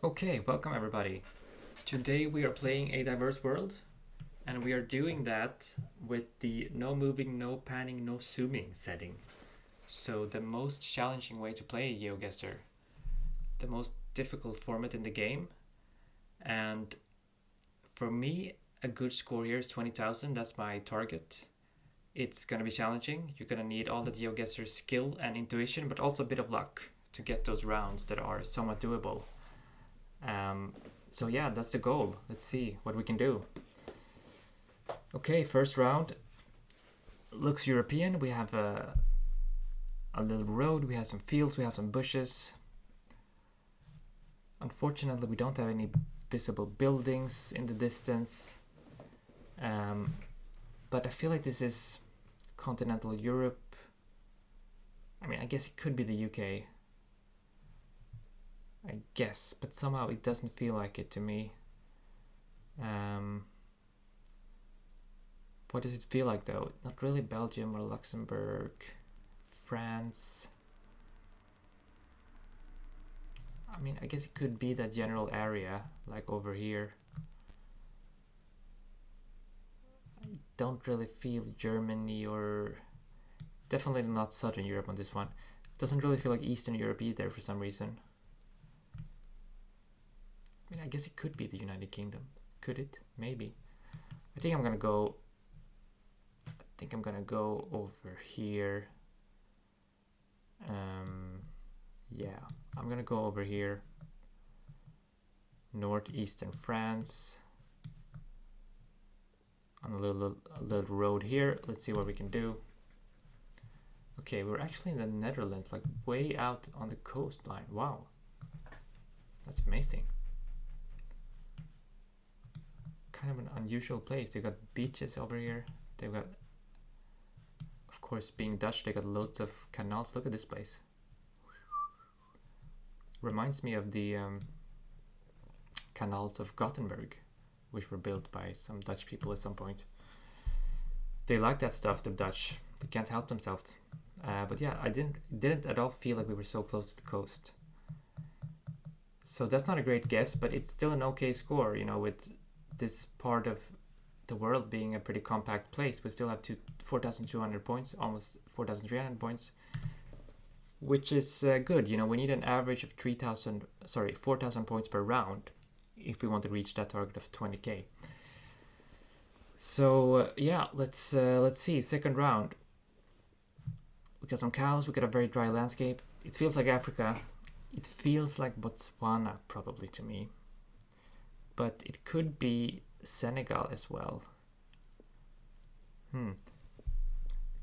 Okay, welcome everybody. Today we are playing a diverse world, and we are doing that with the no moving, no panning, no zooming setting. So the most challenging way to play GeoGuessr, the most difficult format in the game, and for me, a good score here is 20,000. That's my target. It's gonna be challenging. You're gonna need all the GeoGuessr skill and intuition, but also a bit of luck to get those rounds that are somewhat doable. Um, so yeah, that's the goal. Let's see what we can do. Okay, first round looks European. We have a little road, we have some fields, we have some bushes. Unfortunately, we don't have any visible buildings in the distance. But I feel like this is continental Europe. I mean, I guess it could be the UK. I guess, but somehow it doesn't feel like it to me. What does it feel like though? Not really Belgium or Luxembourg, France. I mean, I guess it could be that general area, like over here. I don't really feel Germany or definitely not Southern Europe on this one. Doesn't really feel like Eastern Europe either for some reason. I mean, I guess it could be the United Kingdom. Could it? Maybe. I think I'm gonna go over here. Yeah, I'm gonna go over here. Northeastern France. On a little road here. Let's see what we can do. Okay, we're actually in the Netherlands, like way out on the coastline. Wow, that's amazing. Kind of an unusual place. They've got beaches over here. They've got, of course, being Dutch, they got loads of canals. Look at this place. Reminds me of the canals of Gothenburg, which were built by some Dutch people at some point. They like that stuff, the Dutch. They can't help themselves. But yeah, I didn't at all feel like we were so close to the coast. So that's not a great guess, but it's still an okay score, you know, with this part of the world being a pretty compact place. We still have 4,200 points, almost 4,300 points, which is good. You know, we need an average of 4,000 points per round if we want to reach that target of 20k. So yeah, let's see. Second round. We got some cows. We got a very dry landscape. It feels like Africa. It feels like Botswana probably to me, but it could be Senegal as well.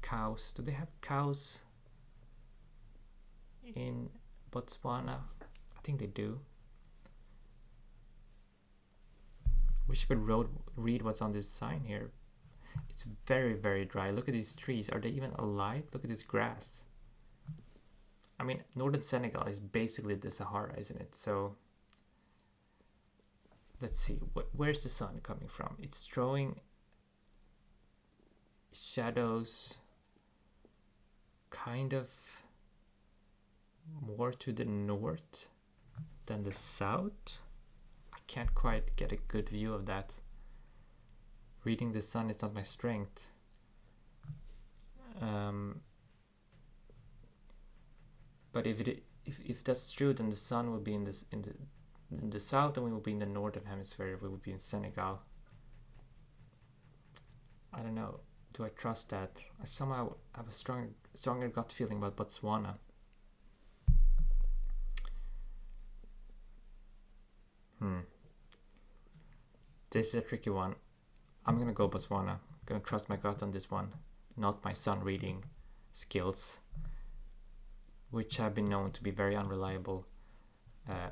Cows. Do they have cows in Botswana? I think they do. Wish I could read what's on this sign here. It's very, very dry. Look at these trees. Are they even alive? Look at this grass. I mean, northern Senegal is basically the Sahara, isn't it? So let's see. Where's the sun coming from? It's throwing shadows kind of more to the north than the south. I can't quite get a good view of that. Reading the sun is not my strength. But if that's true, then the sun will be in the south, and we will be in the northern hemisphere. We will be in Senegal. I don't know. Do I trust that? I somehow have a stronger gut feeling about Botswana. This is a tricky one. I'm gonna go Botswana. I'm gonna trust my gut on this one, not my sun reading skills, which have been known to be very unreliable.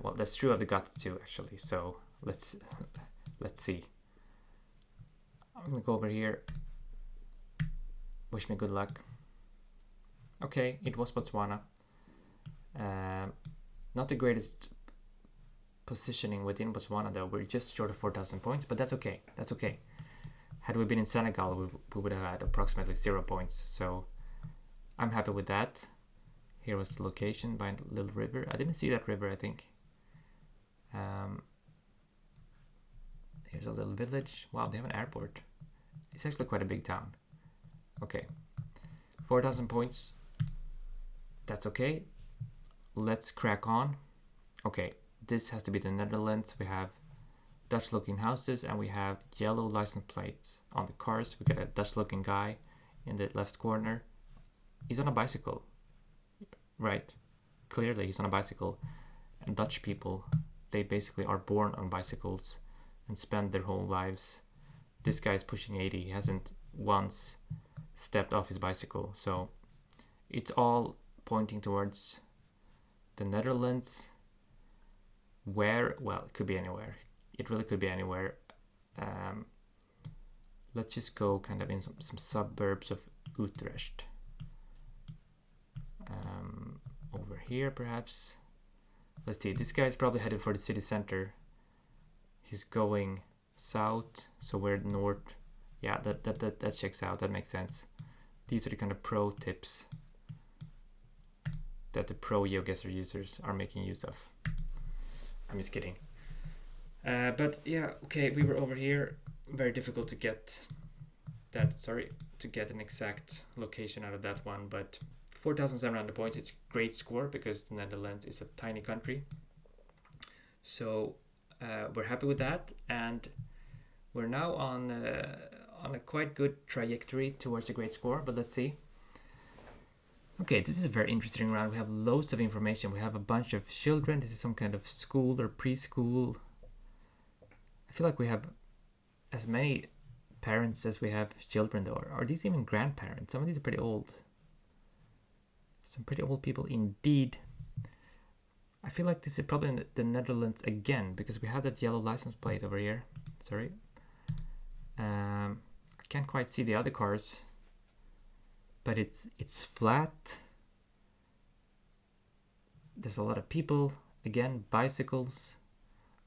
Well, that's true of the gut too, actually. So let's see. I'm gonna go over here. Wish me good luck. Okay, it was Botswana. Not the greatest positioning within Botswana though. We're just short of 4,000 points, but that's okay. That's okay. Had we been in Senegal, we would have had approximately 0 points. So I'm happy with that. Here was the location by a little river. I didn't see that river, I think. a little village. Wow, they have an airport. It's actually quite a big town. Okay, 4,000 points. That's okay. Let's crack on. Okay, this has to be the Netherlands. We have Dutch looking houses and we have yellow license plates on the cars. We got a Dutch looking guy in the left corner. He's on a bicycle, right? Clearly he's on a bicycle. And Dutch people, they basically are born on bicycles and spend their whole lives. This guy is pushing 80. He hasn't once stepped off his bicycle. So it's all pointing towards the Netherlands. Where? Well, it could be anywhere. It really could be anywhere. Let's just go kind of in some suburbs of Utrecht. Over here, perhaps. Let's see. This guy's probably headed for the city center. He's going south, so we're north. Yeah, that checks out. That makes sense. These are the kind of pro tips that the pro GeoGuessr users are making use of. I'm just kidding. But yeah, okay, we were over here. Very difficult to get that, to get an exact location out of that one, but 4,700 points, it's a great score because the Netherlands is a tiny country. So we're happy with that, and we're now on a quite good trajectory towards a great score, but let's see. Okay, this is a very interesting round. We have loads of information. We have a bunch of children. This is some kind of school or preschool. I feel like we have as many parents as we have children, though. Are these even grandparents? Some of these are pretty old. Some pretty old people indeed. I feel like this is probably in the Netherlands again, because we have that yellow license plate over here. Sorry. I can't quite see the other cars, but it's flat. There's a lot of people. Again, bicycles.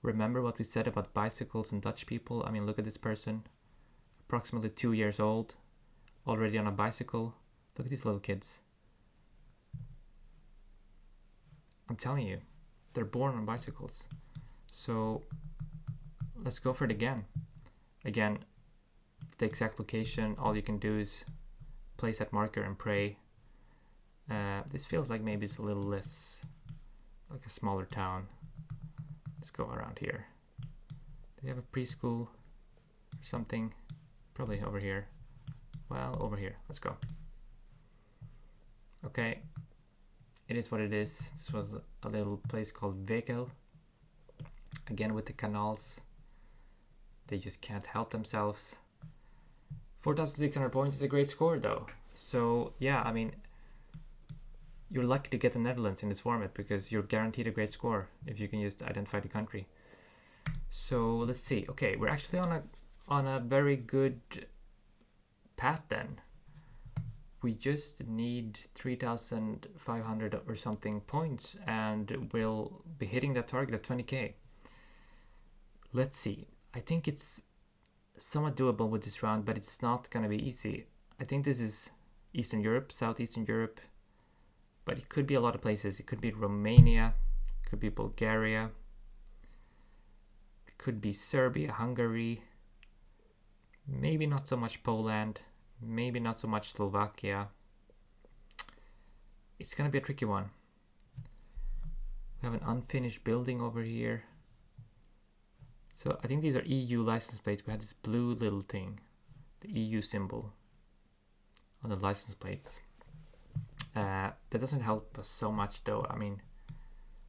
Remember what we said about bicycles and Dutch people? I mean, look at this person. Approximately 2 years old. Already on a bicycle. Look at these little kids. I'm telling you, they're born on bicycles. So let's go for it again. Again, the exact location, all you can do is place that marker and pray. This feels like maybe it's a little less like a smaller town. Let's go around here. Do they have a preschool or something? Probably over here. Well, over here. Let's go. Okay. It is what it is. This was a little place called Wekel. Again with the canals. They just can't help themselves. 4,600 points is a great score though. So yeah, I mean, you're lucky to get the Netherlands in this format because you're guaranteed a great score if you can just identify the country. So let's see. Okay, we're actually on a very good path then. We just need 3,500 or something points and we'll be hitting that target of 20k. Let's see. I think it's somewhat doable with this round, but it's not going to be easy. I think this is Eastern Europe, Southeastern Europe, but it could be a lot of places. It could be Romania, it could be Bulgaria, it could be Serbia, Hungary, maybe not so much Poland, maybe not so much Slovakia. It's going to be a tricky one. We have an unfinished building over here. So I think these are EU license plates. We had this blue little thing, the EU symbol on the license plates. That doesn't help us so much though. I mean,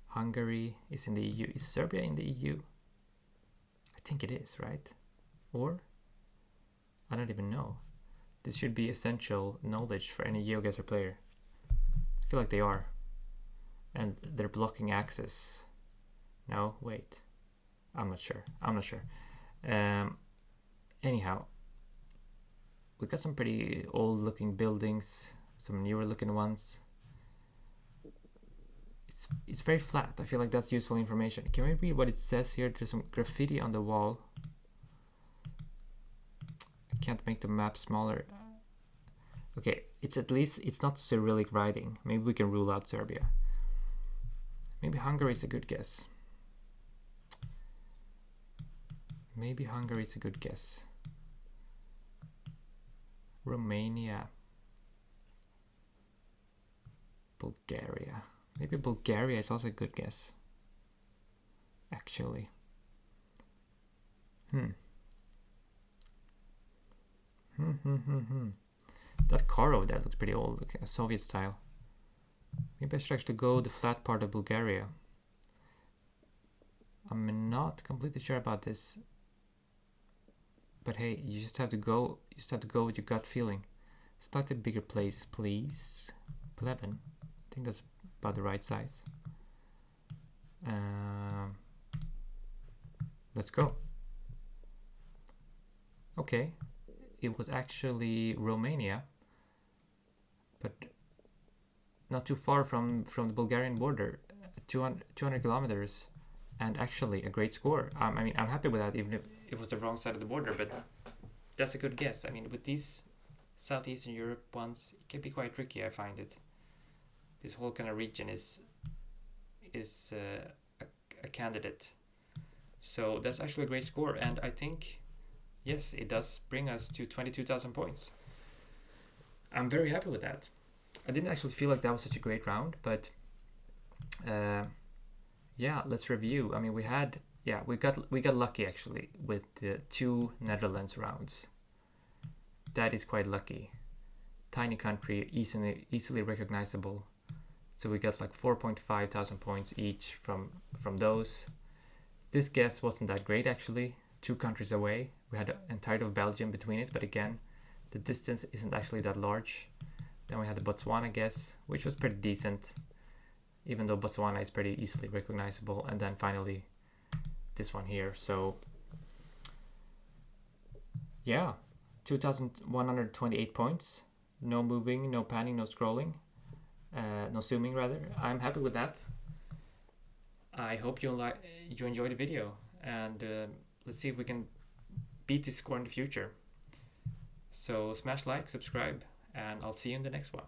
Hungary is in the EU. Is Serbia in the EU? I think it is, right? Or? I don't even know. This should be essential knowledge for any GeoGuessr player. I feel like they are. And they're blocking access. No, wait. I'm not sure. Anyhow, we got some pretty old looking buildings, some newer looking ones. It's very flat. I feel like that's useful information. Can we read what it says here? There's some graffiti on the wall. I can't make the map smaller. Okay, it's at least, it's not Cyrillic writing. Maybe we can rule out Serbia. Maybe Hungary is a good guess. Maybe Hungary is a good guess. Romania. Bulgaria. Maybe Bulgaria is also a good guess. Actually. That car over there looks pretty old, like a Soviet style. Maybe I should actually go the flat part of Bulgaria. I'm not completely sure about this. But hey, you just have to go with your gut feeling. Slightly bigger place, please. 11. I think that's about the right size. Let's go. Okay, it was actually Romania, but not too far from the Bulgarian border, 200 kilometers, and actually a great score. I mean, I'm happy with that, even if it was the wrong side of the border, but that's a good guess. I mean, with these Southeastern Europe ones, it can be quite tricky, I find it. This whole kind of region is a candidate. So that's actually a great score, and I think, yes, it does bring us to 22,000 points. I'm very happy with that. I didn't actually feel like that was such a great round, but yeah, let's review. I mean, we got lucky actually with the 2 Netherlands rounds. That is quite lucky. Tiny country, easily recognizable. So we got like 4.5 thousand points each from those. This guess wasn't that great actually. 2 countries away. We had an entire of Belgium between it, but again, the distance isn't actually that large. Then we had the Botswana guess, which was pretty decent, even though Botswana is pretty easily recognizable. And then finally, this one here. So yeah, 2,128 points. No moving, no panning, no scrolling, no zooming rather. I'm happy with that. I hope you enjoyed the video, and let's see if we can beat this score in the future. So smash like, subscribe, and I'll see you in the next one.